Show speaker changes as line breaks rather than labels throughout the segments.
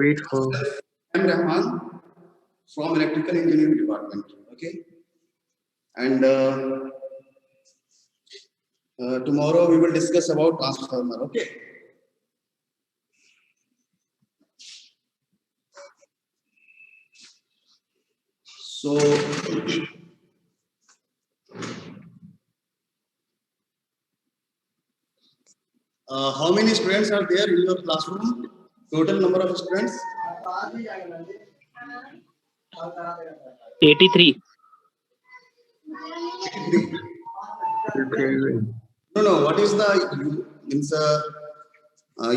Wait for.
I'm Rahman from Electrical Engineering Department. Okay, and tomorrow we will discuss about transformer. Okay. So, how many students are there in your classroom? Total number of students?
83.
83. No. What is the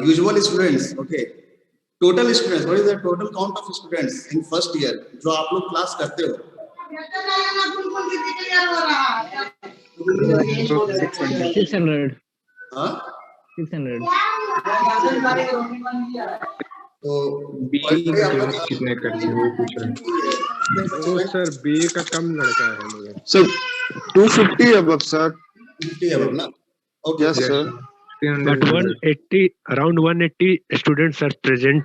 usual students? Okay. Total students. What is the total count of students in first year? जो आप लोग class करते हो?
600.
हाँ?
600.
तो B कितने करते हैं वो पूछ रहे हैं।
तो सर बी का कम लड़का है मगर
सर 250 above sir.
50 above ना? Okay.
Yes sir.
but 180 around 180 students are present.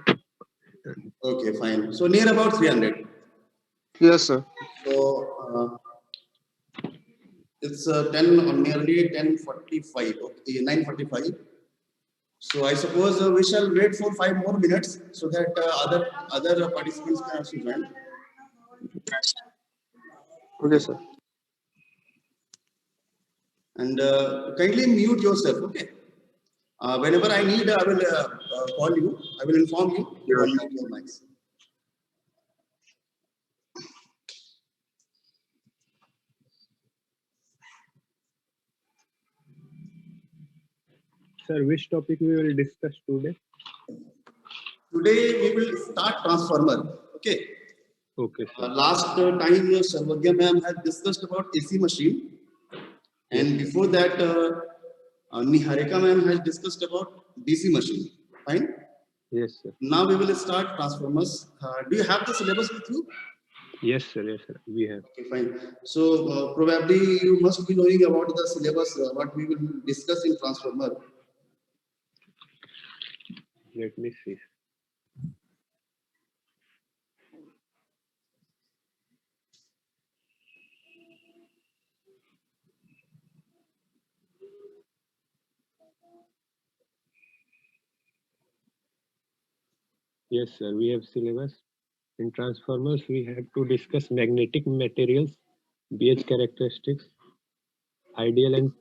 Okay, fine. So near about 300.
Yes sir.
So it's 10 or nearly 10:45. Okay, 9:45. So I suppose we shall wait for 5 more minutes so that other participants can also join.
Okay sir.
And kindly mute yourself. Okay. Whenever I need, I will call you. I will inform you. You unmute your mics.
Sir, which topic we will discuss today?
Today we will start transformer. Okay.
Okay sir.
Last time Sarvagya ma'am had discussed about AC machine, and before that Niharika ma'am has discussed about DC machine. Fine.
Yes sir.
Now we will start transformers. Do you have the syllabus with you?
Yes sir, we have.
Okay, fine. So probably you must be knowing about the syllabus, what we will discuss in transformer.
Let me see. Yes sir, we have syllabus. In transformers, we have to discuss magnetic materials, BH characteristics, ideal and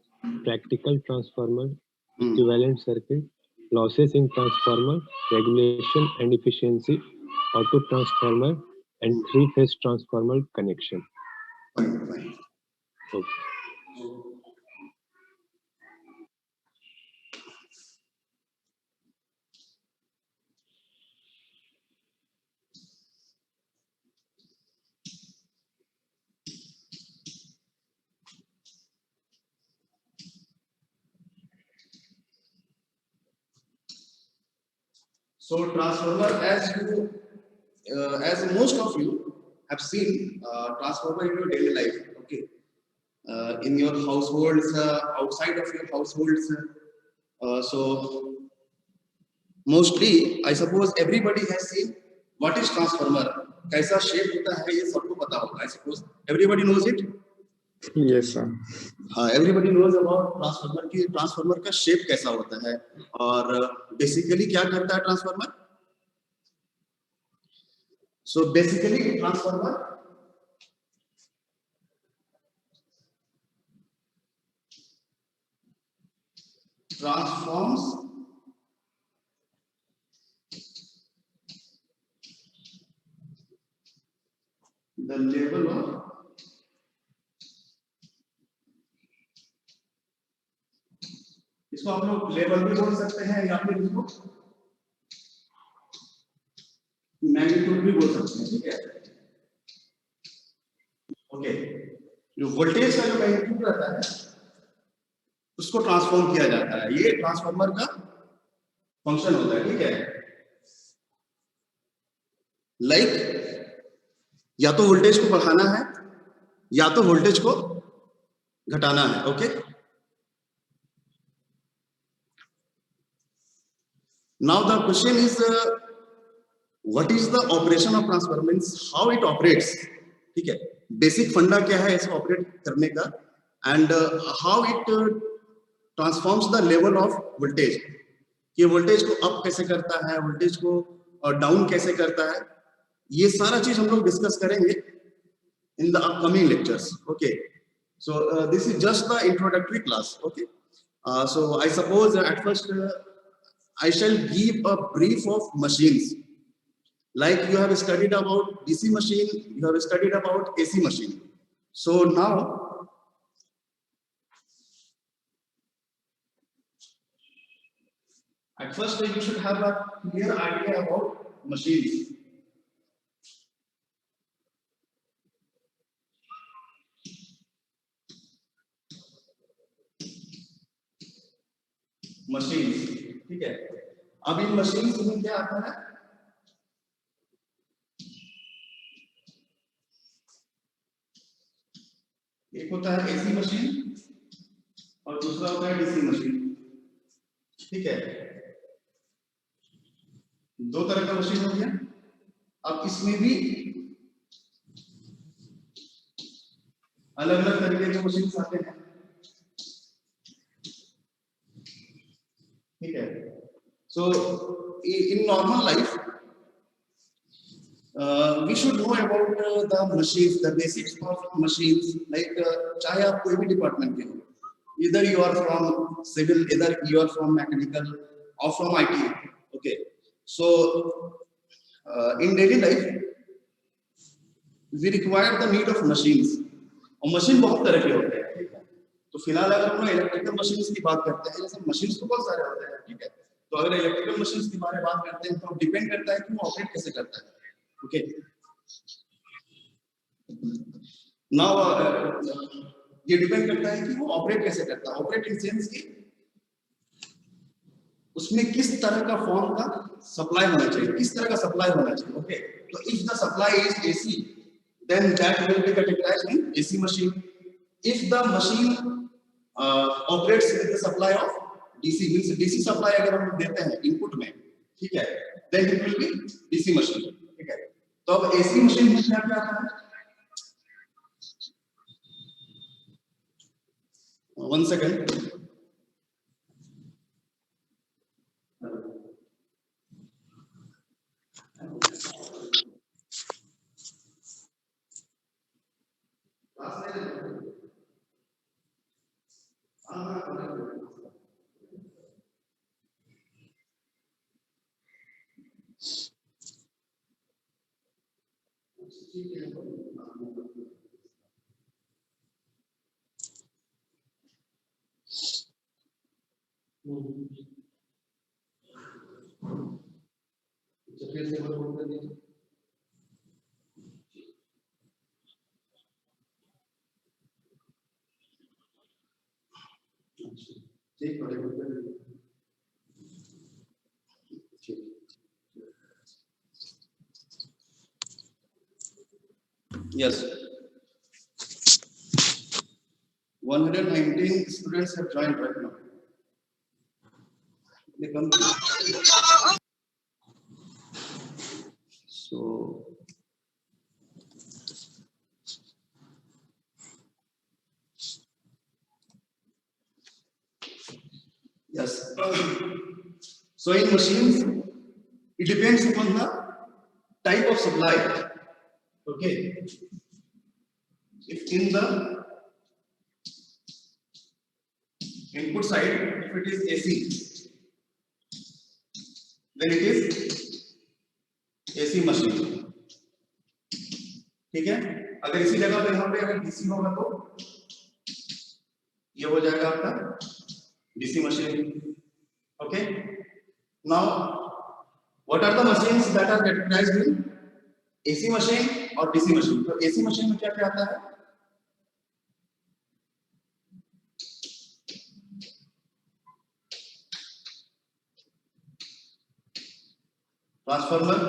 practical transformer, equivalent circuit, losses in transformer, regulation and efficiency, auto transformer, and three-phase transformer connection.
Fine.
Okay.
So transformer, as most of you have seen, transformer in your daily life. Okay, in your households, outside of your households. So mostly, I suppose everybody has seen what is transformer. कैसा shape होता है ये सबको पता होगा. I suppose everybody knows it.
Yes sir.
हाँ, everybody knows about transformer की transformer का शेप कैसा होता है और बेसिकली क्या करता है transformer. So basically transformer transforms the level of इसको आप लोग लेवल भी बोल सकते हैं या फिर इसको मैग्नीट्यूड भी बोल सकते हैं. ठीक है. ओके. जो वोल्टेज का जो मैग्नीट्यूड रहता है उसको ट्रांसफॉर्म किया जाता है. ये ट्रांसफार्मर का फंक्शन होता है. ठीक है. लाइक या तो वोल्टेज को बढ़ाना है या तो वोल्टेज को घटाना है. Okay. Now the question is, what is the operation of transformer, means how it operates, ठीक है, बेसिक फंडा क्या है इसे ऑपरेट करने का, and how it transforms the level of voltage, कि वोल्टेज को अप कैसे करता है, वोल्टेज को डाउन कैसे करता है, ये सारा चीज हम लोग डिस्कस करेंगे in the upcoming lectures. Okay, so this is just the introductory class. Okay, so I suppose at first I shall give a brief of machines, like you have studied about DC machine, you have studied about AC machine. So now at first you should have a clear idea about machines. Machines, ठीक है. अब इन machines में क्या आता है, एक होता है एसी मशीन और दूसरा होता है डीसी मशीन, ठीक है. दो तरह का मशीन हो गया. अब इसमें भी अलग अलग तरीके के मशीन आते हैं, ठीक है. So in normal life we should know about the machines, the basics of machines, like चाहे आप कोई भी डिपार्टमेंट के हो, either you are from civil, either you are from mechanical or from IT. Okay, so in daily life we require the need of machines, और machine बहुत तरह के होते हैं, ठीक है. तो फिलहाल अगर हम इलेक्ट्रिकल मशीन्स की बात करते हैं, जैसे मशीन्स तो बहुत सारे होते हैं, ठीक है. तो अगर इलेक्ट्रिकल मशीन्स के बारे में बात करते हैं तो डिपेंड करता है कि वो ऑपरेट कैसे करता है. ओके, नाउ ये डिपेंड करता है कि वो ऑपरेट कैसे करता है. ऑपरेट इन सेंस की उसमें किस तरह का फॉर्म का सप्लाई होना चाहिए, किस तरह का सप्लाई होना चाहिए. ओके, तो if the supply is AC, then that will be categorised in AC machine. If the machine operates with the supply of DC, means DC supply अगर हम देते हैं इनपुट में, ठीक है, then it will be DC machine, ठीक है. तो अब एसी मशीन में क्या क्या आता है, 1 second. Yes, 119 students have joined right now. They come. So yes, so in machines it depends upon the type of supply. Okay, if in the input side, if it is AC, then it is AC machine, ठीक है. अगर इसी जगह पे यहाँ पे अगर DC होगा तो ये हो जाएगा आपका DC machine. Okay, now what are the machines that are categorized in AC machine और DC machine? तो AC machine में क्या क्या आता है, transformer,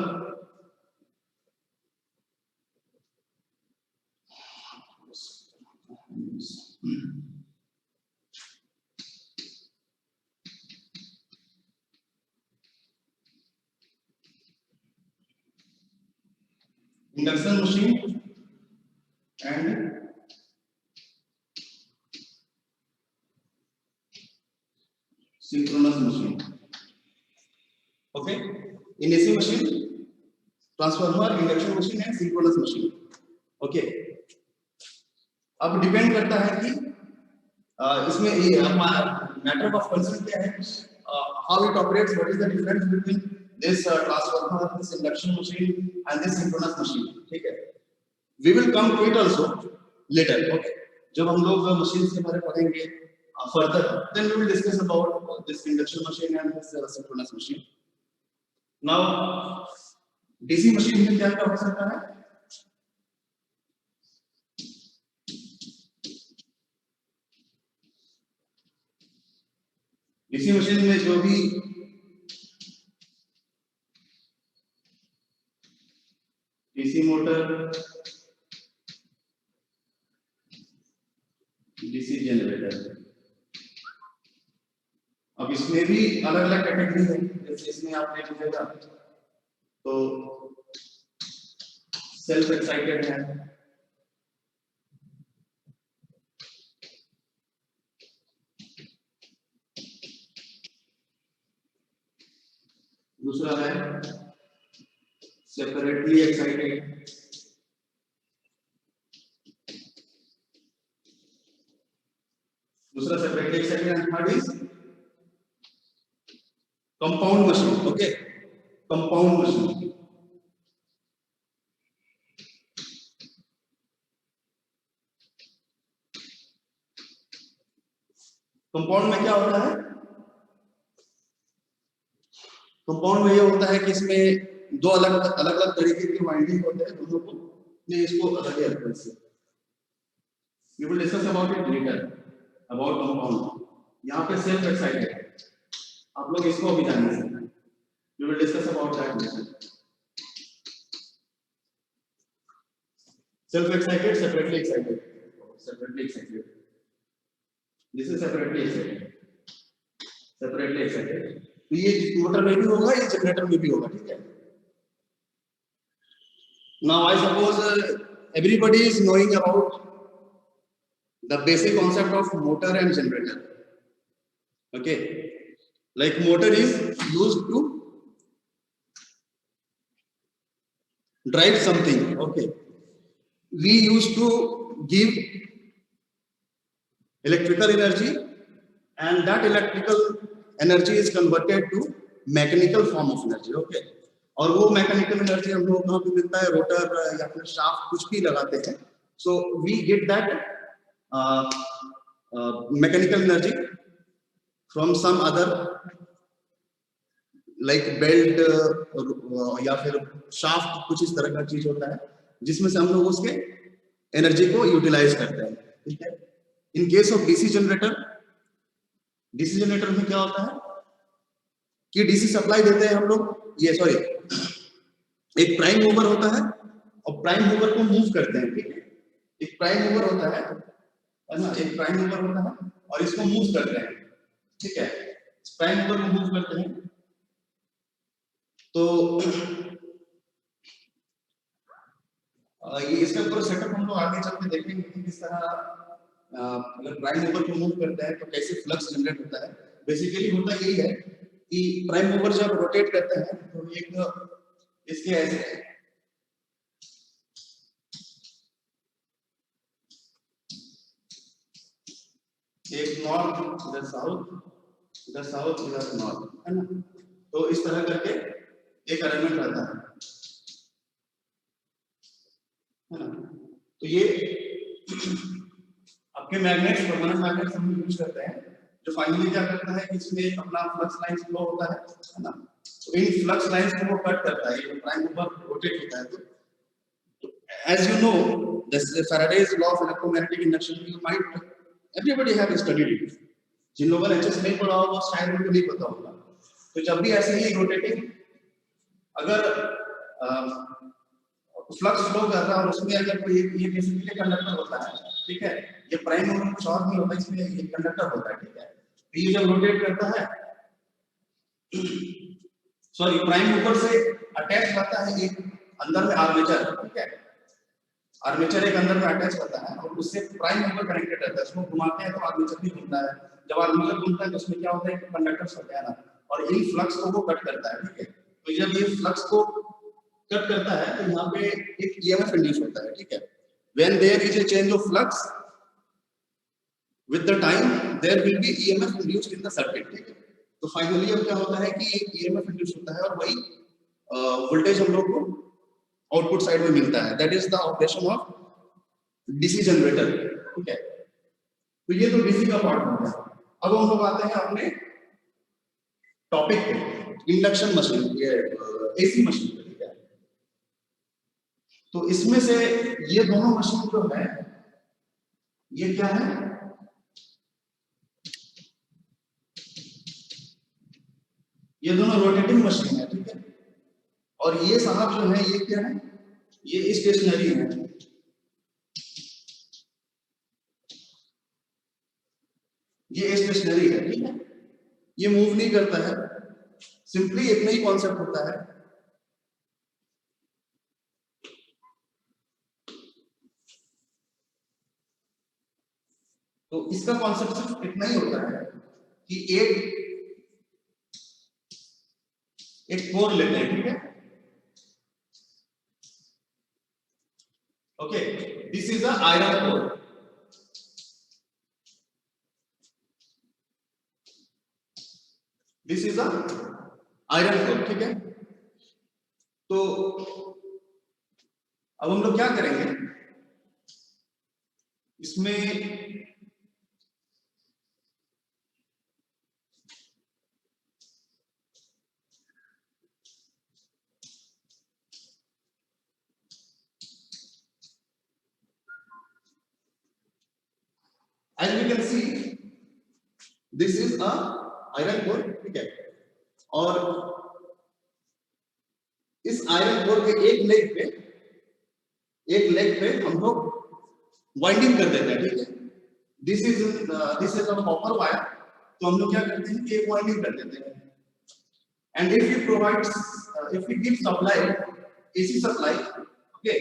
induction machine and synchronous machine. Okay, in AC machine, transformer, induction machine and synchronous machine. Okay, अब depend करता है कि इसमें ये मैटर ऑफ कंसर्न क्या है, how it operates, what is the difference between this transformer, this induction machine and this synchronous machine. ठीक है, we will come to it also later. Okay, जब हम लोग मशीन के बारे में पढ़ेंगे further, then we will discuss about this induction machine and this synchronous machine. Now DC machine में क्या क्या हो सकता है? DC मशीन में जो भी DC मोटर, DC जनरेटर, अब इसमें भी अलग अलग कैटेगरी है. जैसे इसमें आप देख लीजिएगा तो सेल्फ एक्साइटेड है, दूसरा है सेपरेटली एक्साइटेड, दूसरा separately excited and third is compound machine. Okay, compound machine. Compound में क्या होता है? कंपाउंड में ये होता है कि इसमें दो अलग अलग तरीके के वाइंडिंग होते हैं, दोनों को ने इसको अलग अलग से. We will discuss about it later, about compound. यहाँ पे सेल्फ एक्साइटेड, आप लोग इसको भी जान सकते हैं. We will discuss about that later. Self excited, separately excited, separately excited. This is separately excited, separately excited. तो ये मोटर में भी होगा, ये जनरेटर में भी होगा. ठीक है, now I suppose everybody is knowing about the basic concept of motor and generator. Okay, like motor is used to drive something. Okay, we used to give electrical energy and that electrical energy is converted to mechanical form of energy. Okay, और वो mechanical energy हम लोग कहाँ पे मिलता है? Rotor या फिर शाफ्ट कुछ भी लगाते हैं. So we get that mechanical energy from some other like belt या फिर शाफ्ट, कुछ इस तरह का चीज होता है जिसमें से हम लोग उसके एनर्जी को यूटिलाइज करते हैं. ठीक है, in case of DC generator, DC generator में क्या होता है कि डीसी सप्लाई देते हैं हम लोग, ये सॉरी एक प्राइम मूवर होता है और प्राइम मूवर को मूव करते हैं. ठीक है, एक प्राइम मूवर होता है ना, एक प्राइम मूवर होता है और इसको मूव करते हैं. ठीक है, प्राइम मूवर को मूव करते हैं. तो ये इसका पूरा सेटअप हम लोग आगे चल के देखेंगे कि किस तरह अगर प्राइम मूवर को मूव करते हैं तो कैसे फ्लक्स जनरेट होता है. बेसिकली होता यही है कि प्राइम मूवर जब रोटेट करते हैं तो एक इसके ऐसे एक नॉर्थ, इधर साउथ, इधर साउथ, इधर नॉर्थ, है ना. तो इस तरह करके एक अरेंजमेंट रहता है ना. तो ये आपके मैग्नेट्स, परमानेंट मैग्नेट्स हम यूज करते हैं, जो फाइनली क्या करता है कि इसमें अपना फ्लक्स लाइंस फ्लो होता है ना. तो इन फ्लक्स लाइंस को वो कट करता है, ये प्राइम मूवर रोटेट होता है. तो as you know this Faraday's law of electromagnetic induction, you might everybody have studied it. जिन लोगों ने अच्छे से नहीं पढ़ा होगा शायद उनको नहीं पता होगा. तो जब भी ऐसे ही रोटेटिंग अगर फ्लक्स फ्लो कर रहा है और उसमें अगर कोई ये बेसिकली कंडक्टर होता है. ठीक है, ये प्राइम मूवर कुछ और नहीं होता, इसमें ये कंडक्टर होता है. ठीक है, तो ये जब रोटेट करता है, सॉरी प्राइम मूवर से अटैच रहता है एक अंदर में आर्मेचर, ठीक है, आर्मेचर एक अंदर में अटैच करता है और उससे प्राइम मूवर कनेक्टेड रहता है, उसको घुमाते हैं तो आर्मेचर भी घूमता है, जब आर्मेचर घूमता है तो उसमें क्या होता है कि कंडक्टर्स होते हैं ना, और इन फ्लक्स को वो कट करता है, ठीक है। तो जब ये फ्लक्स को कट करता है तो यहाँ पे एक ईएमएफ इंड्यूस होता है, ठीक है। When there is a change of flux with the time there will be EMF induced in the circuit, ठीक है। तो फाइनली अब क्या होता है कि EMF इंड्यूस होता है और वही वोल्टेज हम लोग को आउटपुट साइड में मिलता है, that is the operation of DC generator, ठीक है। तो ये तो डीसी का पार्ट होता है। अब हम लोग आते हैं अपने टॉपिक पे, इंडक्शन मशीन, ये एसी मशीन पे, ठीक है। तो इसमें से ये दोनों मशीन जो है ये क्या है, ये दोनों रोटेटिंग मशीन है, ठीक है। और ये साहब जो है ये क्या है, ये स्टेशनरी है, ये स्टेशनरी है, ठीक है। ये मूव नहीं करता है, सिंपली इतना ही कॉन्सेप्ट होता है। तो इसका कॉन्सेप्ट सिर्फ इतना ही होता है कि एक कोर लेते हैं, ठीक है। Okay, this is a iron core, this is a iron core, ठीक है। तो अब हम लोग क्या करेंगे, इसमें as we can see this is a iron core, ठीक है। और इस आयरन कोर के एक लेग पे हम लोग वाइंडिंग कर देते हैं, ठीक है। This is a copper wire, तो हम लोग क्या करते हैं कि एक वाइंडिंग कर देते हैं, and if you provide, if you give supply, AC supply, okay,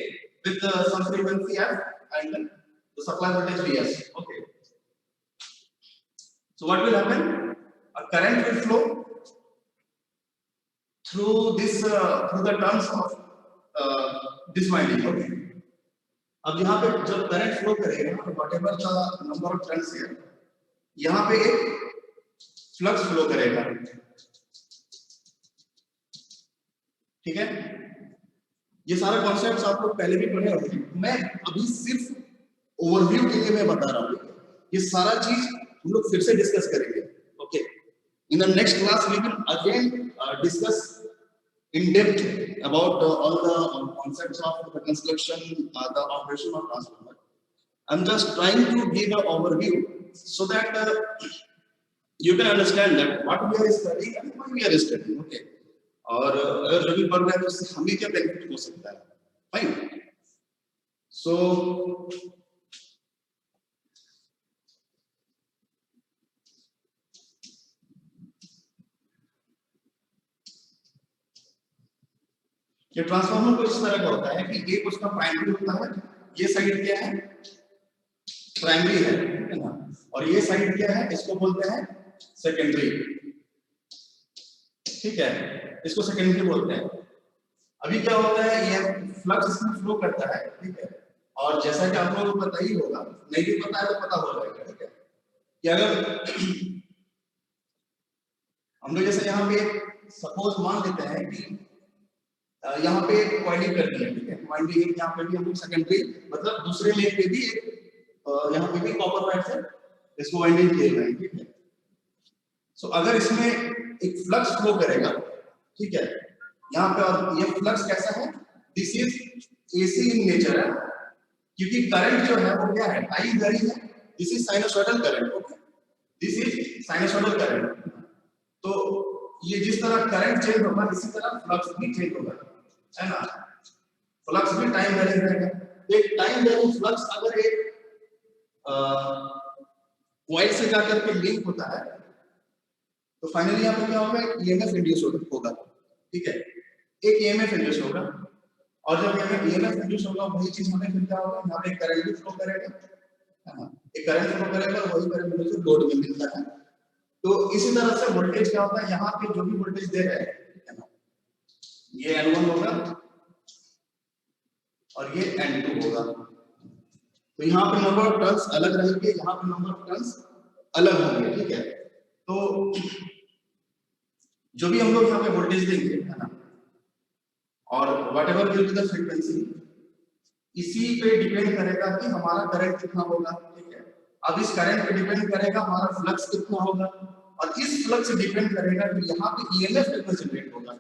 with some frequency f and the supply voltage Vs, okay. So what will happen? A current will flow through this through the turns of this winding, okay. अब यहाँ पे जब current flow करेगा तो whatever the number of turns है, यहाँ पे एक फ्लक्स फ्लो करेगा, ठीक है। ये सारे कॉन्सेप्ट्स आप लोग पहले भी पढ़े होंगे, मैं अभी सिर्फ ओवरव्यू के लिए मैं बता रहा हूँ, ये सारा चीज हम लोग फिर से डिस्कस करेंगे, okay. In the next class we will again discuss in depth about all the concepts of the construction, the operation of transformer. I am just trying to give a overview so that you can understand that what we are studying and why we are studying, okay. और अगर जो भी पढ़ रहे हैं तो उससे हमें क्या बेनिफिट हो सकता है, फाइन। सो ये ट्रांसफार्मर को इस तरह का होता है कि एक उसका प्राइमरी होता है, ये साइड क्या है, प्राइमरी है ना, और ये साइड क्या है, इसको बोलते हैं सेकेंडरी, ठीक है, इसको सेकेंडरी बोलते हैं। अभी क्या होता है, ये फ्लक्स इसमें फ्लो करता है, ठीक है। और जैसा कि आप लोगों को पता ही होगा, नहीं भी पता है तो पता हो जाएगा, ठीक है, कि अगर हम लोग जैसे यहाँ पे सपोज मान लेते हैं कि यहाँ पे वाइंडिंग करनी है, ठीक है, वाइंडिंग यहाँ पे भी हम लोग सेकेंडरी, मतलब दूसरे लेग पे भी एक यहाँ पे भी कॉपर वायर से इसको वाइंडिंग किए गए, ठीक है। सो अगर इसमें एक फ्लक्स फ्लो करेगा, ठीक है, यहाँ पे, और ये फ्लक्स कैसा है, this is AC in nature है, क्योंकि करंट जो है वो क्या है, टाइम वेरी है, this is sinusoidal current, okay, this is sinusoidal current. तो ये जिस तरह करंट चेंज होगा इसी तरह फ्लक्स भी चेंज होगा, है ना, फ्लक्स भी टाइम वेरी रहेगा। एक टाइम वेरी फ्लक्स अगर एक कॉइल से जाकर के लिंक होता है तो फाइनली यहाँ पे क्या होगा, एक ईएमएफ इंड्यूस होगा, ठीक है, एक ईएमएफ इंड्यूस होगा, और जब यहाँ EMF इंड्यूस होगा वही चीज हमें फिर क्या होगा, यहाँ पे करंट भी फ्लो करेगा, है ना, एक करंट फ्लो करेगा, वही करंट मुझे लोड में मिलता है। तो इसी तरह से वोल्टेज क्या होता है, यहाँ पे जो भी वोल्टेज दे रहे हैं, है ना, ये N1 होगा और ये N2 होगा। तो यहाँ पे नंबर ऑफ टर्न्स अलग रहेंगे, यहाँ पे नंबर ऑफ टर्न्स अलग होंगे, ठीक है। तो जो भी हम लोग यहाँ पे वोल्टेज देंगे, है ना, और whatever will be the frequency, इसी पे डिपेंड करेगा कि हमारा करंट कितना होगा, ठीक है। अब इस करंट पे डिपेंड करेगा हमारा फ्लक्स कितना होगा, और इस फ्लक्स से डिपेंड करेगा कि यहाँ पे EMF कितना जनरेट होगा,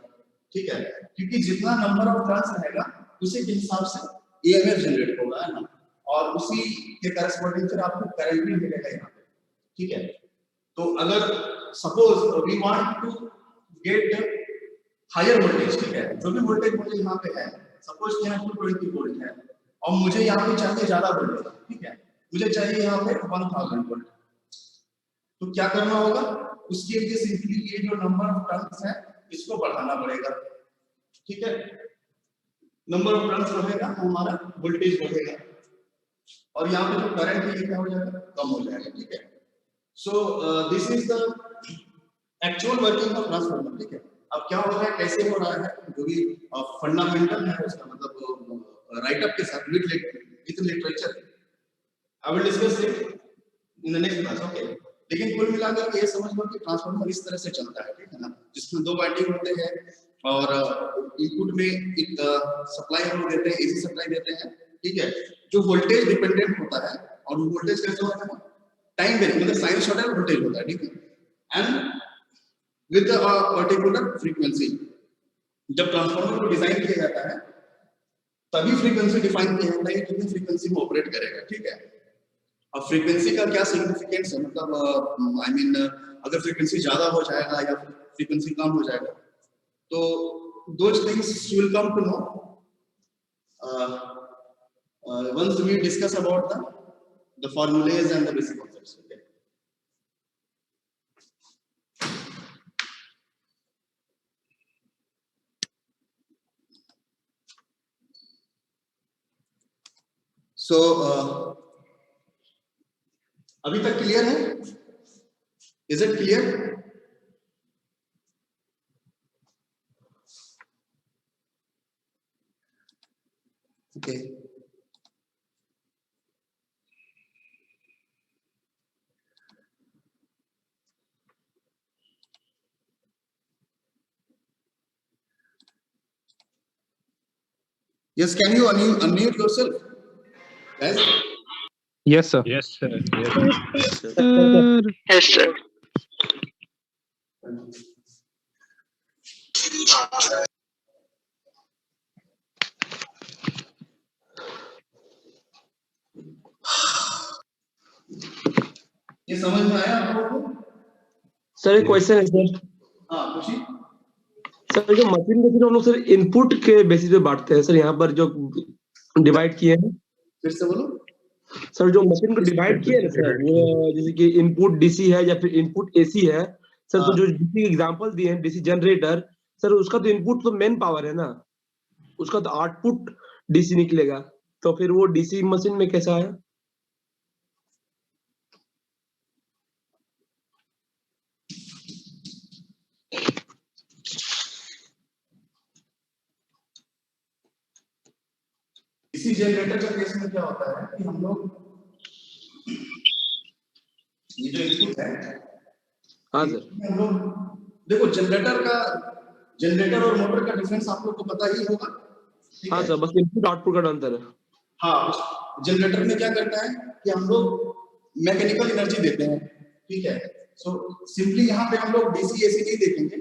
ठीक है, क्योंकि जितना नंबर ऑफ टर्न्स रहेगा उसी के हिसाब से EMF जनरेट होगा, है ना, और उसी के करस्पॉन्डिंग फिर आपको करंट भी मिलेगा यहाँ पे, ठीक है। तो अगर suppose we want to get higher voltage, ठीक है, जो भी वोल्टेज मुझे यहाँ पे है, सपोज कि यहाँ 220 वोल्ट है और मुझे यहाँ पे चाहिए ज्यादा वोल्टेज, ठीक है, मुझे चाहिए यहाँ पे 1000 वोल्ट, तो क्या करना होगा, उसके लिए सिंपली ये जो नंबर ऑफ टर्न्स है इसको बढ़ाना पड़ेगा, ठीक है। नंबर ऑफ टर्न्स बढ़ेगा हमारा वोल्टेज बढ़ेगा, और यहाँ पे जो करंट है ये क्या हो जाएगा, कम हो जाएगा, ठीक है। सो this is the actual working of transformer, ठीक है। अब क्या हो रहा है, कैसे हो रहा है, जो भी फंडामेंटल है उसका मतलब राइट अप के साथ with literature I will discuss it in the next class, okay. लेकिन कुल मिलाकर ये समझ लो कि ट्रांसफार्मर इस तरह से चलता है, ठीक है ना, जिसमें दो वाइंडिंग होते हैं और इनपुट में एक सप्लाई हम देते हैं, एसी सप्लाई देते हैं, ठीक है, जो वोल्टेज डिपेंडेंट होता है, और वो वोल्टेज कैसे होता है, टाइम वेरी मतलब साइनसॉइडल वोल्टेज होता है, ठीक है, and with a particular frequency. जब ट्रांसफार्मर को डिजाइन किया जाता है तभी फ्रीक्वेंसी डिफाइन किया जाता है, कितनी फ्रीक्वेंसी में ऑपरेट करेगा, ठीक है। अब फ्रीक्वेंसी का क्या सिग्निफिकेंस है, मतलब आई मीन अगर फ्रीक्वेंसी ज्यादा हो जाएगा या फ्रीक्वेंसी कम हो जाएगा, तो those things you will come to know once we discuss about the formulas and the basic concepts, okay. So अभी तक क्लियर है? Is it clear? Okay. Yes, can you unmute yourself, guys?
Yes, sir.
Yes, sir. Yes.
Yes, sir.
ये समझ में आया आप लोगों को?
सर एक क्वेश्चन है सर।
हाँ पूछिए।
सर जो मशीन को फिर हम लोग सर इनपुट के बेसिस पे बांटते हैं सर, यहाँ पर जो डिवाइड किए हैं,
फिर से बोलो।
सर जो मशीन को डिवाइड किए ना सर, वो जैसे कि इनपुट डीसी है या फिर इनपुट एसी है सर, तो जो डीसी एग्जांपल दिए हैं डीसी जनरेटर सर, उसका तो इनपुट तो मेन पावर है ना, उसका तो आउटपुट डीसी निकलेगा, तो फिर वो डीसी मशीन में कैसा है?
इसी जनरेटर का केस में क्या होता है कि हम लोग ये जो इनपुट है,
हाँ सर,
हम लोग देखो जनरेटर और मोटर का डिफरेंस आप लोग को पता ही होगा।
हाँ सर, बस इनपुट आउटपुट का अंतर है।
हाँ, जनरेटर में क्या करता है कि हम लोग मैकेनिकल एनर्जी देते हैं, ठीक है। सो सिंपली यहाँ पे हम लोग डीसी एसी नहीं देखेंगे।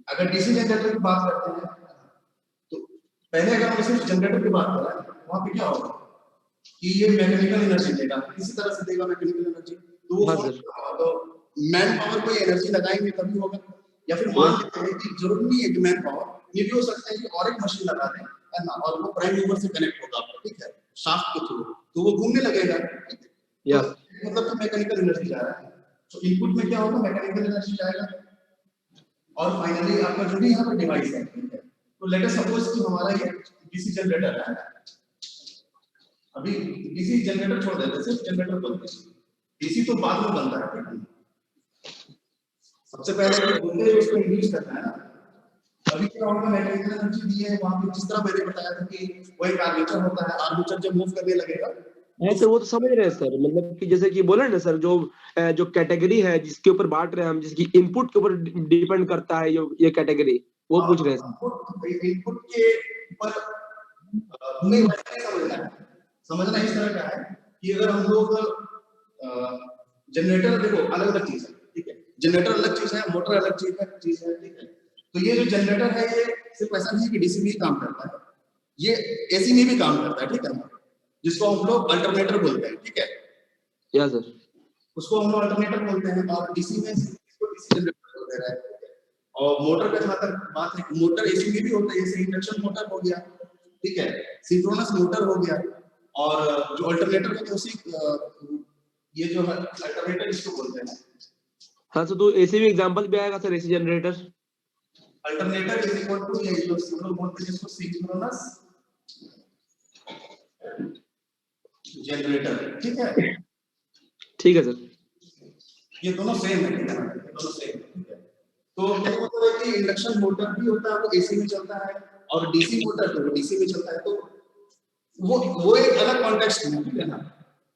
अगर डीसी जनरेटर की बात करते हैं तो पहले अगर हम सिर्फ जनरेटर की बात कर रहे हैं, वहां पे क्या होगा कि ये मैकेनिकल एनर्जी देगा, किसी तरह से देगा मैकेनिकल एनर्जी, तो वो मैन पावर कोई एनर्जी लगाएंगे तभी होगा। या फिर मान लेते हैं कि जरूरत नहीं है कि मैन पावर, ये भी हो सकता है कि और एक मशीन लगा दें, है ना, और वो प्राइम मूवर से कनेक्ट होगा आपको, ठीक है, शाफ्ट के थ्रू, तो वो घूमने लगेगा, ठीक है।
या
मतलब तो मैकेनिकल एनर्जी जा रहा है, तो इनपुट में क्या होगा, मैकेनिकल एनर्जी जाएगा, और फाइनली आपका जो भी यहाँ पर डिवाइस है, ठीक है, तो लेट अस सपोज कि हमारा ये डीसी जनरेटर है, अभी डीसी जनरेटर छोड़ देते, सिर्फ जनरेटर बोलते हैं। डीसी तो बाद में बनता है, ठीक है। सबसे पहले वोल्टेज उसको इंड्यूस करना है ना। अभी क्या होगा, मैकेनिकल एनर्जी दी है वहां पे, जिस तरह मैंने बताया था कि वो एक आर्मेचर होता है, आर्मेचर जब मूव करने लगेगा
सर वो तो समझ रहे हैं सर, मतलब कि जैसे कि बोले ना सर, जो कैटेगरी है जिसके ऊपर बांट रहे हैं हम, जिसकी इनपुट के ऊपर डिपेंड करता है ये कैटेगरी, वो पूछ रहे हैं सर।
इनपुट के ऊपर नहीं समझना है। समझना इस तरह का है कि अगर हम लोग जनरेटर, देखो अलग अलग चीज है, ठीक है। जनरेटर अलग चीज है, मोटर अलग चीज है, ठीक है। तो ये जो जनरेटर है ये सिर्फ ऐसा नहीं कि डीसी में ही काम करता है, ये एसी में भी काम करता है, ठीक है, जिसको हम लोग अल्टरनेटर बोलते हैं, ठीक है।
या सर,
उसको हम लोग अल्टरनेटर बोलते हैं, और डीसी में इसको डीसी जनरेटर बोलते हैं। और मोटर का जहां तक बात है, मोटर एसी में भी होता है, जैसे इंडक्शन मोटर हो गया, ठीक है, सिंक्रोनस मोटर हो गया, और जो अल्टरनेटर है उसी ये जो है अल्टरनेटर इसको बोलते हैं।
हाँ सर, तो एसी भी एग्जांपल भी आएगा sir, AC generator.
Alternator is equal to ये जो सिंगल बोलते हैं इसको सिंक्रोनस जनरेटर, ठीक है।
ठीक है सर,
ये दोनों सेम है, ठीक है, दोनों सेम है, ठीक है। तो क्या मतलब है कि इंडक्शन मोटर भी होता है, वो एसी में चलता है, और डीसी मोटर तो वो डीसी में चलता है। तो वो एक अलग कॉन्टेक्स्ट है, ठीक है ना,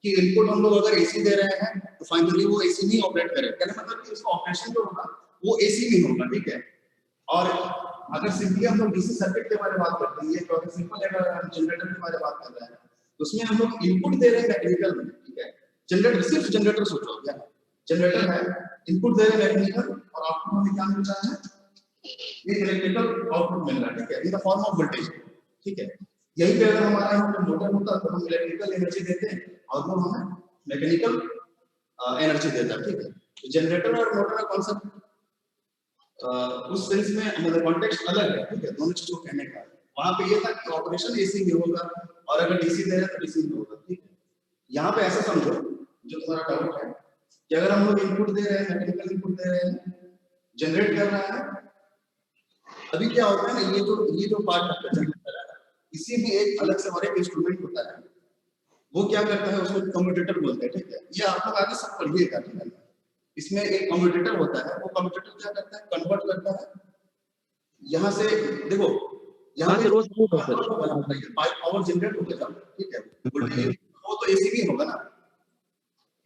कि इनपुट हम लोग अगर एसी दे रहे हैं तो फाइनली वो एसी में ऑपरेट करेगा, कहने मतलब कि उसका ऑपरेशन जो होगा वो एसी में होगा, ठीक है। और अगर सिंपली हम लोग डीसी सर्किट के बारे में बात करते हैं, ये तो सिंपल है, हम जनरेटर के बारे में बात कर रहे हैं, तो उसमें हम लोग इनपुट दे रहे हैं मैकेनिकल में, ठीक है। जनरेटर, सिर्फ जनरेटर सोचो, क्या जनरेटर है, इनपुट दे रहे हैं मैकेनिकल, और आउटपुट हमें क्या मिल रहा है, ये इलेक्ट्रिकल आउटपुट मिल रहा है, ठीक है, in the form of voltage, ठीक है। यही पे अगर हमारे यहाँ पे मोटर होता तो हम इलेक्ट्रिकल एनर्जी देते हैं और वो हमें मैकेनिकल एनर्जी देता है, ठीक है। तो जनरेटर और मोटर का कॉन्सेप्ट उस सेंस में मतलब कॉन्टेक्स्ट अलग है, ठीक है, दोनों चीजों को कहने का। वहां पे ये था कि ऑपरेशन एसी में होगा, और अगर डीसी दे रहे हैं तो डीसी में होगा, ठीक है। यहाँ पे ऐसा समझो, जो तुम्हारा डाउट है कि अगर हम लोग इनपुट दे रहे हैं, मैकेनिकल इनपुट दे रहे हैं, जनरेट कर रहा है, अभी क्या होता है ना, ये जो पार्ट जनरेटर है, इसी में एक अलग से और एक इंस्ट्रूमेंट होता है, वो क्या करता है, उसको कम्यूटेटर बोलते हैं, ठीक है। ये आप लोग आगे सब पढ़िएगा, ठीक है। इसमें एक कम्यूटेटर होता है, वो कम्यूटेटर क्या करता है, कन्वर्ट करता है, यहाँ से देखो, यहाँ पे पावर जनरेट हो गया, ठीक है, वो तो एसी भी होगा ना,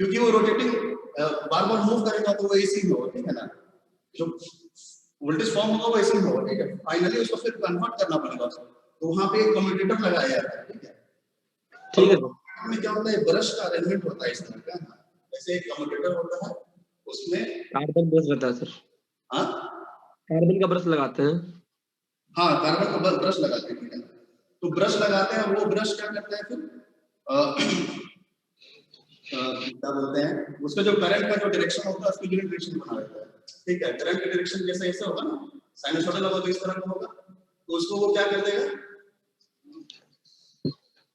क्योंकि वो रोटेटिंग बार बार मूव करेगा, तो वो एसी में होगा, ठीक है ना। जो वोल्टेज फॉर्म होगा वो एसी में होगा, ठीक है। फाइनली उसको फिर कन्वर्ट करना पड़ेगा उसको, तो वहां पे एक कम्यूटेटर लगाया जाता है, ठीक है।
ठीक है।
में क्या होता है, ब्रश का अरेंजमेंट होता है इस तरह का, जैसे एक कम्यूटेटर होता है, उसमें
कार्बन ब्रश रहता है सर।
हाँ,
कार्बन का ब्रश लगाते हैं।
हाँ, कार्बन का ब्रश लगाते हैं, ठीक है। तो ब्रश लगाते हैं, वो ब्रश क्या करता है फिर क्या बोलते हैं, उसका जो करंट का जो डायरेक्शन होता है, उसको यूनिट डायरेक्शन बना देता है, ठीक है। करंट का डायरेक्शन जैसे ऐसे होगा ना, साइनसॉइडल होगा तो इस तरह का होगा, तो उसको वो क्या कर देगा,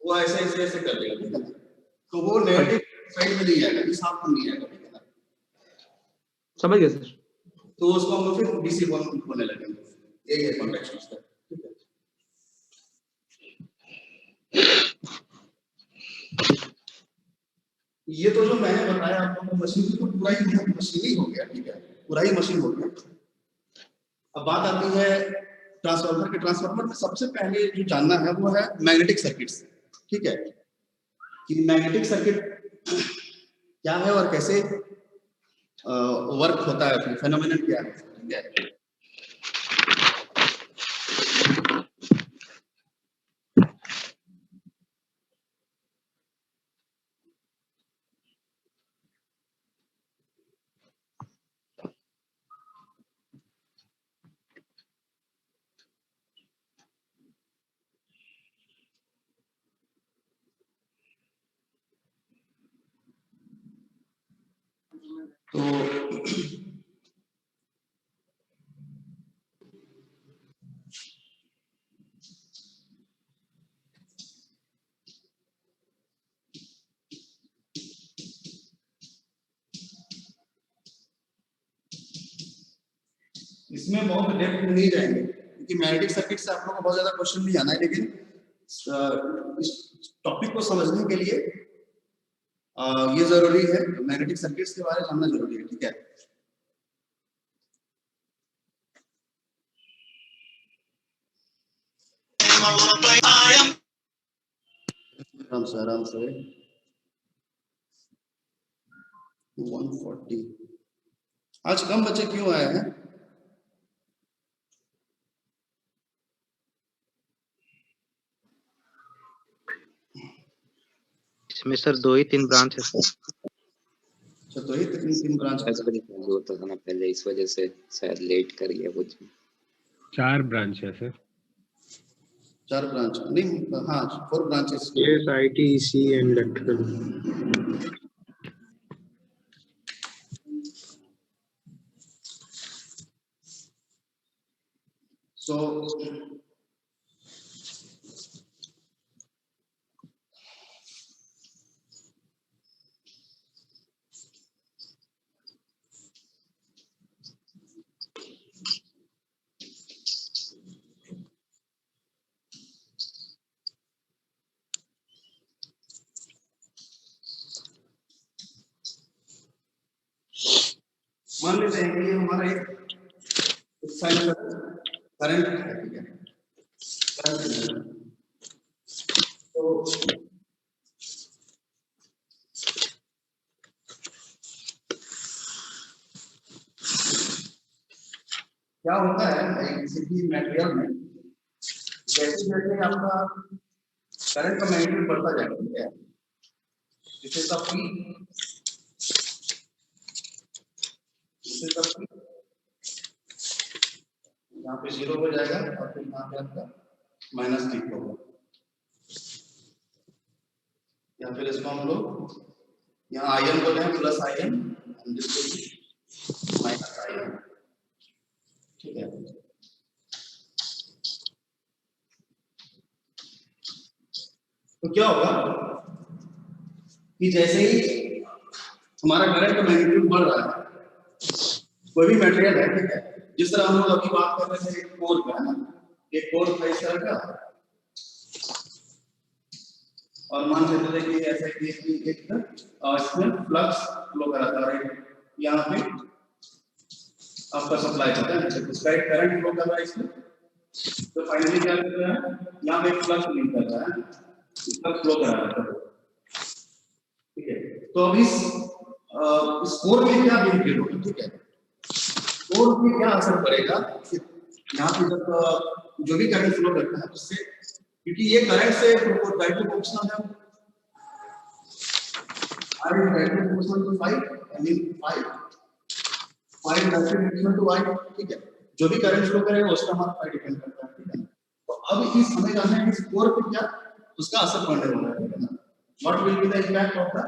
वो ऐसे ऐसे ऐसे कर देगा, ठीक है। तो वो नेगेटिव साइड में नहीं आएगा, इस हाफ में नहीं आएगा, ठीक है ना।
समझ गए सर।
तो उसको हम लोग फिर डीसी होने लगेंगे, यही है कॉन्टेक्स्ट उसका, ठीक है। ये तो जो मैंने बताया आपको, मशीन तो पूरा ही मशीन ही हो गया, ठीक है, पूरा ही मशीन हो गया। अब बात आती है ट्रांसफार्मर के। ट्रांसफार्मर में सबसे पहले जो जानना है वो है मैग्नेटिक सर्किट्स, ठीक है, कि मैग्नेटिक सर्किट क्या है और कैसे वर्क होता है, फेनोमेनन क्या है, ठीक है। तो इसमें बहुत डेप्थ में नहीं जाएंगे, क्योंकि मैग्नेटिक सर्किट से आप लोगों को बहुत ज्यादा क्वेश्चन नहीं आना है, लेकिन इस टॉपिक को समझने के लिए ये जरूरी है, मैग्नेटिक सर्किट्स के बारे में जानना जरूरी है, ठीक है। आराम से 140। आज कम बच्चे क्यों आए हैं?
इसमें सर 2 ही 3 ब्रांच है सर।
अच्छा, तो ये तीन ब्रांच
10 बजे चालू होता था ना पहले, इस वजह से शायद लेट कर गया कुछ।
4 ब्रांच है सर।
4 ब्रांच नहीं, हाँ 4 branches.
Yes, IT, EC and electrical.
So मान लेते हैं कि हमारा एक साइन करंट है, ठीक है। तो क्या होता है किसी भी मटेरियल में, जैसे जैसे आपका करंट का मैग्नीट्यूड बढ़ता जाएगा, ठीक है, जैसे सब P, यहाँ पे 0 हो जाएगा और फिर यहाँ पे आपका -3 होगा, या फिर इसको हम लोग यहाँ आयन बोले हैं प्लस आयन, माइनस आयन, ठीक है। तो क्या होगा कि जैसे ही हमारा करंट का मैग्नीट्यूड बढ़ रहा है, कोई भी मटेरियल है, ठीक है, जिस तरह हम लोग अभी बात कर रहे थे एक कोर का, है ना, एक कोर था इस तरह का, और मान लेते थे कि ऐसे एक इसमें फ्लक्स फ्लो कर रहा था, यहाँ पे आपका सप्लाई होता है, इसका एक करंट फ्लो कर रहा है इसमें, तो फाइनली क्या करता है, यहाँ पे एक फ्लक्स लिंक कर रहा है, फ्लक्स फ्लो कर रहा है, ठीक है। तो अब इस कोर में क्या बेनिफिट होगा, ठीक है, कोर में क्या असर पड़ेगा, यहाँ पे जब जो भी करंट फ्लो करता है उससे, क्योंकि ये करंट से प्रोपोर्शनल है, I directly proportional to 5, I mean 5 directly proportional to y, ठीक है, जो भी करंट फ्लो करेगा उसका हमारा 5 डिपेंड करता है, ठीक है। तो अब इस हमें जानना है कि कोर पे क्या उसका असर पड़ने वाला है, ठीक है ना, what will be the impact of the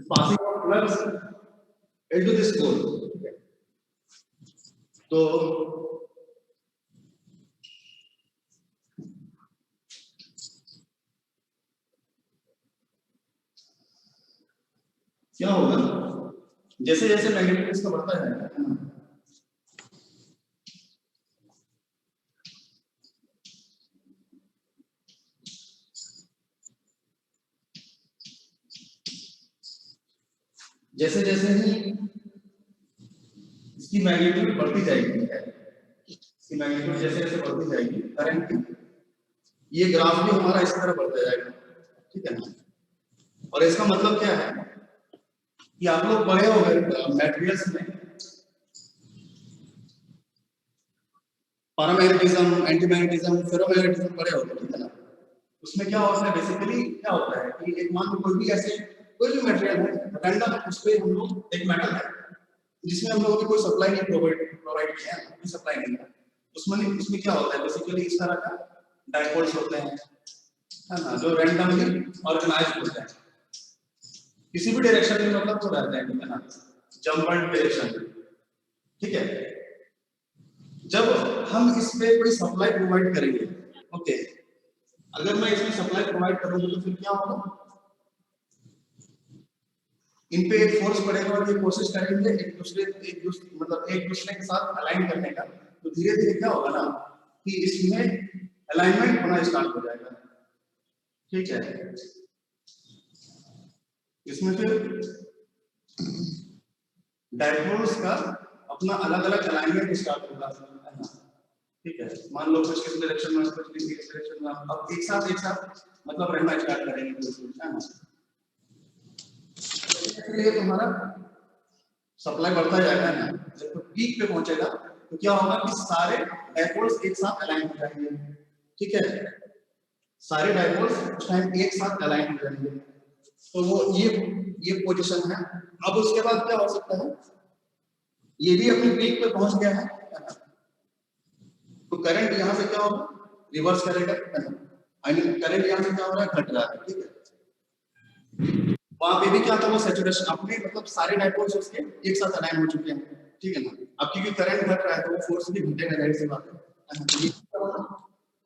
passing of flux into this core, ठीक है। तो क्या होगा, जैसे जैसे मैग्नेटिक इसका बढ़ता है, जैसे जैसे ही इसकी मैग्नीट्यूड बढ़ती जाएगी, इसकी मैग्नीट्यूड जैसे जैसे बढ़ती जाएगी करंट की, ये ग्राफ भी हमारा इस तरह बढ़ता जाएगा, ठीक है ना। और इसका मतलब क्या है कि आप लोग पढ़े हो गए मैटेरियल्स में पैरामैग्नेटिज्म, एंटीमैग्नेटिज्म, फेरोमैग्नेटिज्म पढ़े हो, ठीक है ना। उसमें क्या होता है, बेसिकली क्या होता है कि एक मान लो कोई भी ऐसे कोई भी मटेरियल है रैंडम, उस पे हम लोग एक मेटल है जिसमें हम लोगों की कोई सप्लाई नहीं प्रोवाइड किया है, कोई सप्लाई नहीं है, उसमें क्या होता है बेसिकली इस तरह का डाइपोल्स होते हैं, है ना, जो रैंडमली ऑर्गेनाइज्ड होते हैं, किसी भी डायरेक्शन में मतलब तो रहते हैं, ठीक है ना, जंपर्ड डायरेक्शन, ठीक है। जब हम इस पे कोई सप्लाई प्रोवाइड करेंगे, ओके, अगर मैं इसमें सप्लाई प्रोवाइड करूंगा तो फिर क्या होगा, इन पे एक फोर्स पड़ेगा और ये कोशिश करेंगे एक दूसरे के साथ अलाइन करने का, तो धीरे धीरे क्या होगा ना कि इसमें अलाइनमेंट होना स्टार्ट हो जाएगा, ठीक है। इसमें फिर डायपोल्स का अपना अलग अलग अलाइनमेंट स्टार्ट होगा, ठीक है। मान लो कुछ किस डायरेक्शन में, कुछ किस डायरेक्शन में, अब एक साथ मतलब रहना स्टार्ट करेंगे, है ना। इसलिए तुम्हारा सप्लाई बढ़ता जाएगा ना, जब तो पीक पे पहुंचेगा तो क्या होगा कि सारे डायपोल्स एक साथ अलाइन हो जाएंगे, ठीक है। सारे डायपोल्स उस टाइम एक साथ अलाइन हो जाएंगे, तो वो ये पोजीशन है। अब उसके बाद क्या हो सकता है, ये भी अपनी पीक पे पहुंच गया है, तो करंट यहाँ से क्या होगा, रिवर्स करेगा, आई मीन करंट यहाँ से क्या हो रहा है, घट रहा है, ठीक है। वहां पे भी क्या था, वो सैचुरेशन अपने मतलब सारे डायपोल्स उसके एक साथ अलाइन हो चुके हैं, ठीक है ना। अब क्योंकि करंट घट रहा है तो वो फोर्स भी घटेगा, जाहिर सी बात है,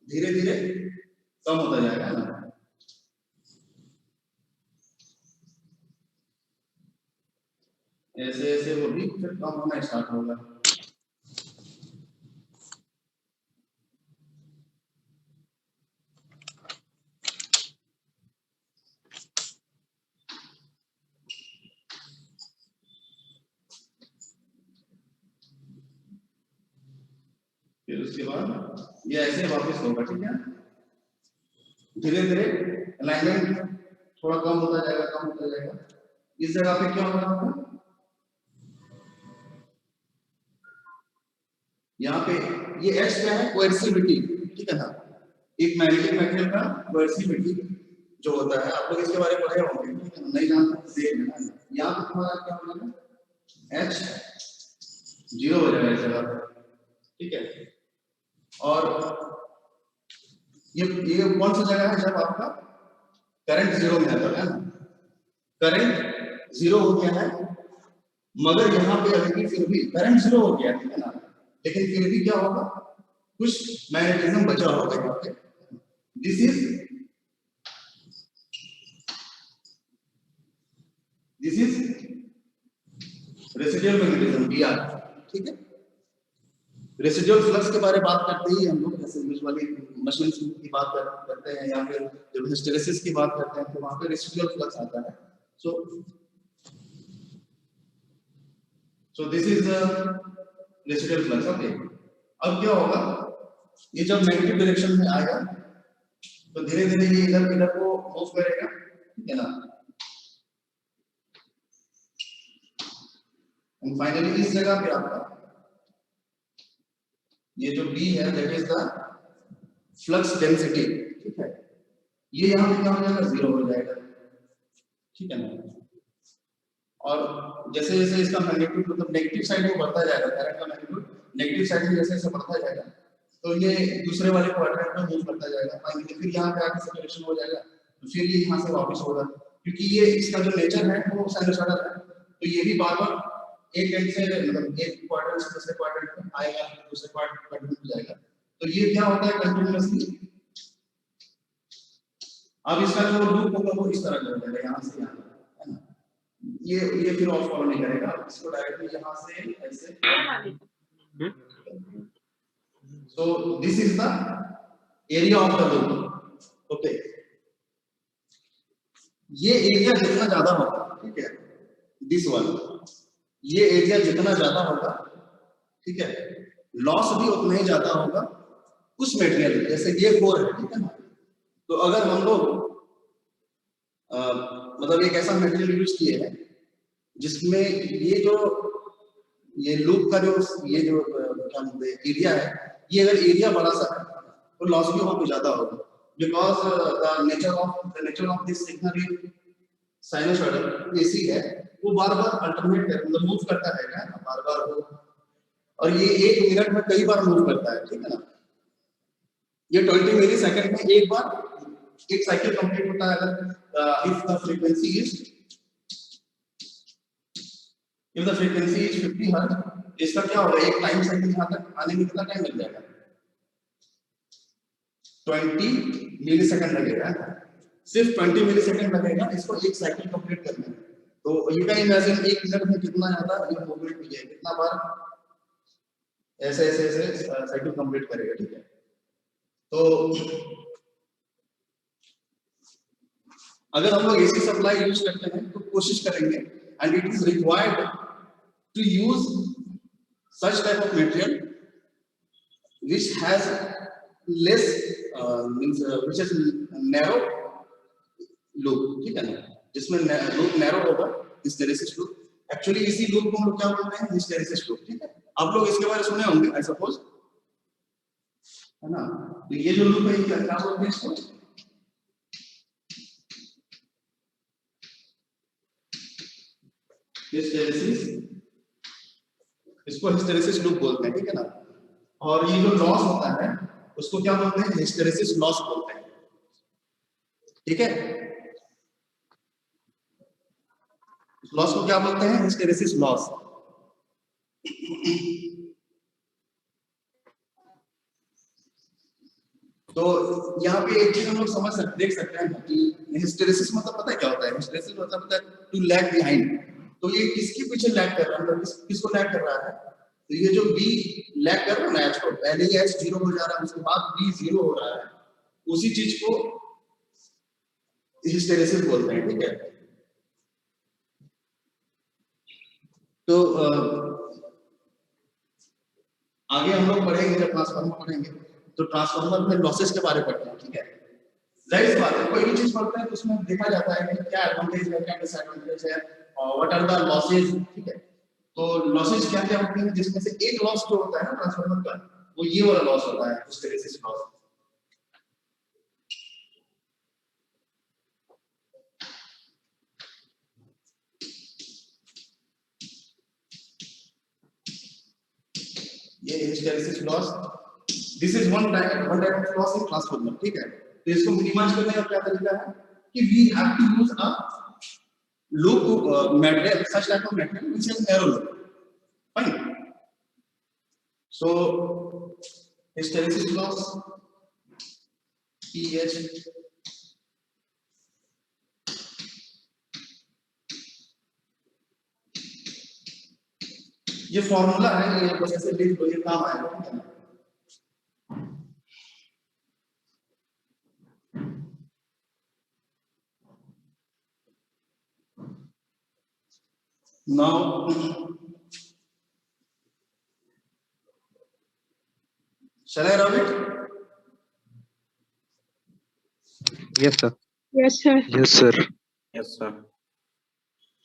धीरे धीरे कम होता जाएगा ना। ऐसे ऐसे वो भी फिर कम होना स्टार्ट होगा। फिर उसके बाद ये ऐसे वापस होगा, ठीक है। धीरे धीरे अलाइनमेंट थोड़ा कम होता जाएगा। इस जगह पे क्या होगा आपको, यहाँ पे ये H क्या है, कोएर्सिविटी, ठीक है ना। एक मैग्नेटिक मटेरियल का कोएर्सिविटी जो होता है, आप लोग इसके बारे में पढ़े होंगे, ठीक है ना, नहीं जानते देख लेना। यहाँ पे तुम्हारा क्या हो जाएगा, H 0 हो जाएगा इस जगह, ठीक है। और ये कौन सी जगह है, जब आपका करंट 0 में आता है ना, करंट 0 हो गया है, मगर यहाँ पे अभी फिर भी करंट 0 हो गया, ठीक है ना, लेकिन फिर भी क्या होगा, कुछ मैग्नेटिज्म बचा होगा यहाँ पे। This is residual magnetism, Br, ठीक है। रेसिडुअल फ्लक्स के बारे में बात करते ही हम लोग जैसे यूजुअली मशीन की बात करते हैं या फिर जब हिस्टेरेसिस की बात करते हैं तो वहां पे रेसिडुअल फ्लक्स आता है। सो this is residual flux, okay. अब क्या होगा, ये जब नेगेटिव डायरेक्शन में आएगा तो धीरे धीरे ये इधर को मूव करेगा, ठीक है ना। एंड फाइनली इस जगह पे आपका ये जो B है, that is the flux density, ठीक है। ये यहाँ पे क्या हो जाएगा, 0 हो जाएगा, ठीक है ना। और जैसे जैसे इसका मैग्नीट्यूड मतलब नेगेटिव साइड में बढ़ता जाएगा, करंट का मैग्नीट्यूड नेगेटिव साइड में जैसे जैसे बढ़ता जाएगा तो ये दूसरे वाले क्वाड्रेंट में मूव करता जाएगा, फाइनली फिर यहाँ पे आके सैचुरेशन हो जाएगा, तो फिर ये यहाँ से वापस होगा, क्योंकि ये इसका जो नेचर है वो साइनसॉइडल है, तो ये भी बार बार एक एंड से मतलब एक क्वाड्रेंट से दूसरे क्वाड्रेंट में आएगा, दूसरे क्वाड्रेंट में जाएगा, तो ये क्या होता है कंटिन्यूअसली। अब इसका जो लूप होगा वो इस तरह चल जाएगा, यहाँ से यहाँ, है ना। ये फिर ऑफ फॉलो नहीं करेगा, इसको डायरेक्टली यहाँ से ऐसे। So this is the area of the loop, okay। ये एरिया जितना ज्यादा होगा, ठीक है, दिस वन, ये एरिया जितना ज्यादा होगा, ठीक है, लॉस भी उतना ही ज्यादा होगा उस मटेरियल में। जैसे ये कोर है, ठीक है ना, तो अगर हम लोग मतलब एक ऐसा मटेरियल यूज किए हैं जिसमें ये लूप का जो ये जो क्या बोलते हैं एरिया है, ये अगर एरिया बड़ा सा है तो लॉस भी वहां पे ज्यादा होगा, because the nature of this signal sinusoidal AC है, वो बार बार अल्टरनेट मतलब मूव करता रहेगा ना, बार बार वो, और ये 1 मिनट में कई बार मूव करता है, ठीक है ना। ये 20 मिली सेकंड में एक बार एक साइकिल कंप्लीट होता है। अगर if the frequency is 50 hertz, इसका क्या होगा, एक टाइम साइकिल यहाँ तक आने में कितना टाइम लग जाएगा, 20 मिली सेकंड लगेगा, सिर्फ 20 मिली सेकंड लगेगा इसको एक साइकिल कंप्लीट करने में। तो यू कैन इमेजिन 1 मिनट में कितना ज्यादा ये मूवमेंट हुई है, कितना बार ऐसे ऐसे ऐसे साइकिल कंप्लीट करेगा, ठीक है। तो अगर हम लोग एसी सप्लाई यूज करते हैं तो कोशिश करेंगे, and it is required to use such type of material which has less means which is narrow loop, ठीक है ना, जिसमें लूप नैरो होगा, हिस्टेरेसिस लूप। एक्चुअली इसी लूप को हम लोग क्या बोलते हैं, हिस्टेरेसिस लूप, ठीक है। आप लोग इसके बारे में सुने होंगे आई सपोज, है ना। तो ये जो लूप है क्या बोलते हैं इसको, हिस्टेरेसिस, इसको हिस्टेरेसिस लूप बोलते हैं, ठीक है ना। और ये जो लॉस होता है उसको क्या बोलते हैं, हिस्टेरेसिस लॉस बोलते हैं, ठीक है। लॉस को क्या बोलते हैं, हिस्टेरेसिस लॉस। तो यहाँ पे एक चीज हम लोग समझ सकते देख सकते हैं कि हिस्टेरेसिस मतलब पता है क्या होता है, हिस्टेरेसिस मतलब होता है टू लैग बिहाइंड। तो ये किसके पीछे लैग कर रहा है, मतलब किसको लैग कर रहा है, तो ये जो बी लैग कर रहा है ना एच को, पहले ही एच 0 हो जा रहा है, उसके बाद बी 0 हो रहा है, उसी चीज को हिस्टेरेसिस बोलते हैं, ठीक है। तो आगे हम लोग पढ़ेंगे, जब ट्रांसफार्मर पढ़ेंगे तो ट्रांसफार्मर में लॉसेस के बारे में पढ़ते हैं, ठीक है। जाहिर सी बात है, कोई भी चीज पढ़ते हैं तो उसमें देखा जाता है कि क्या एडवांटेज है, क्या डिसएडवांटेज है, और व्हाट आर द लॉसेस, ठीक है। तो लॉसेस क्या क्या होते हैं, जिसमें से एक लॉस जो होता है ना ट्रांसफार्मर का, वो ये वाला लॉस होता है, हिस्टेरेसिस लॉस। ये hysteresis loss, this is one type of loss in transformer, ठीक है। तो इसको मिनिमाइज करने का क्या तरीका है कि we have to use a loop material, such type of material which is narrow loop, fine. So hysteresis loss PH ये फॉर्मूला है, ये बस ऐसे लिख लो, ये काम आएगा, ठीक है ना। Now shall I rub it?
Yes, sir.
Yes, sir.
Yes, sir.
Yes, sir.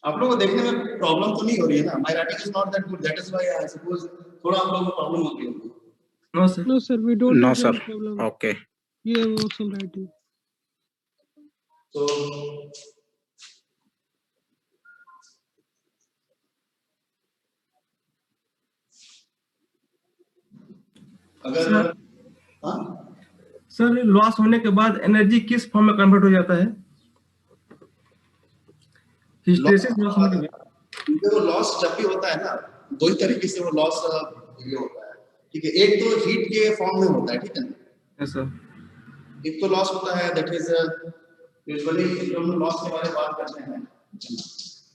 आप लोगों को देखने में प्रॉब्लम तो नहीं हो रही है ना, my writing is not that good, that is why I suppose थोड़ा आप लोगों को प्रॉब्लम होती होगी।
No, sir.
No, sir. We don't
No,
have
sir.
any problem.
Okay.
We have awesome writing.
तो अगर हाँ
सर लॉस होने के बाद एनर्जी किस फॉर्म में कन्वर्ट हो जाता है, हिस्टेरेसिस लॉस होने के बाद?
वो लॉस जब भी होता है ना, दो ही तरीके से वो लॉस ये होता है, ठीक है। एक तो हीट के फॉर्म में होता है, ठीक है ना।
Yes sir.
एक तो लॉस होता है दैट इज यूजुअली जब हम लॉस के बारे में बात करते हैं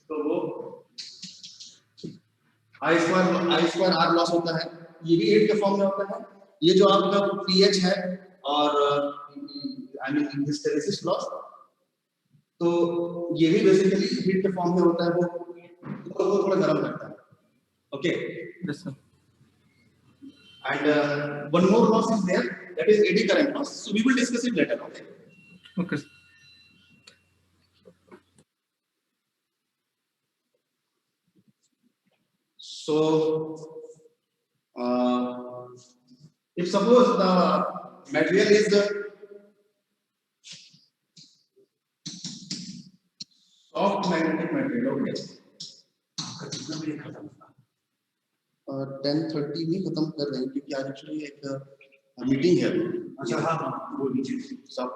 तो वो I स्क्वायर R लॉस होता है, ये भी हीट के फॉर्म में होता है। ये जो आपका pH है और आई मीन हिस्टेरेसिस लॉस, तो ये भी बेसिकली हीट के फॉर्म में होता है, वो थोड़ा गर्म करता है, okay.
Yes sir.
And one more loss is there, that is eddy current loss. So we will discuss it later, okay?
Okay.
So if suppose the material is soft magnetic material, okay? 10:30 में खत्म कर रहे हैं क्योंकि आज actually एक meeting है। अच्छा हाँ वो मीटिंग सॉफ्ट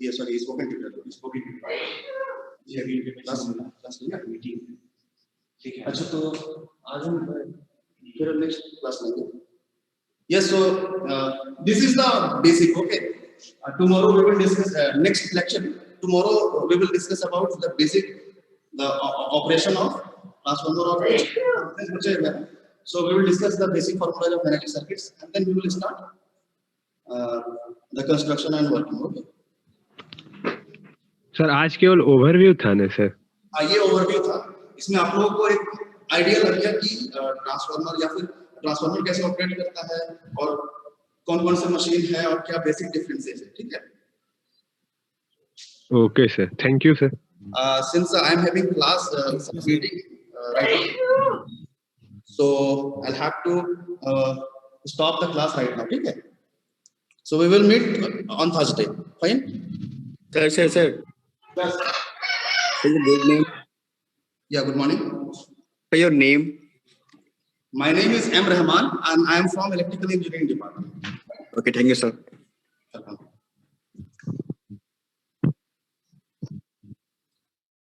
ये सॉरी स्पोकन ट्यूटोरियल जी अभी क्लास मीटिंग, ठीक है। अच्छा तो आज हम फिर नेक्स्ट क्लास लेंगे। Yes, so this is the basic, okay. Tomorrow we will discuss next lecture, tomorrow we will discuss about the basic the operation of transformer of बच्चे So we will discuss the basic formulas of magnetic circuits, and then we will start the construction and working. Okay.
Sir आज केवल overview था ना sir?
ये overview था, इसमें आप लोगों को एक आइडिया लग गया कि ट्रांसफार्मर या फिर ट्रांसफार्मर कैसे ऑपरेट करता है और कौन-कौन से मशीन है और क्या बेसिक डिफरेंसेस है, ठीक है?
Okay sir, thank you sir.
Since I am having class meeting right now, so I'll have to stop the class right now, ठीक है? So we will meet on Thursday. Fine?
Sir.
Yes.
Good name.
Yeah, good morning.
Your name?
My name is M. Rahman and I am from Electrical Engineering Department.
Okay, thank you, sir.
Welcome.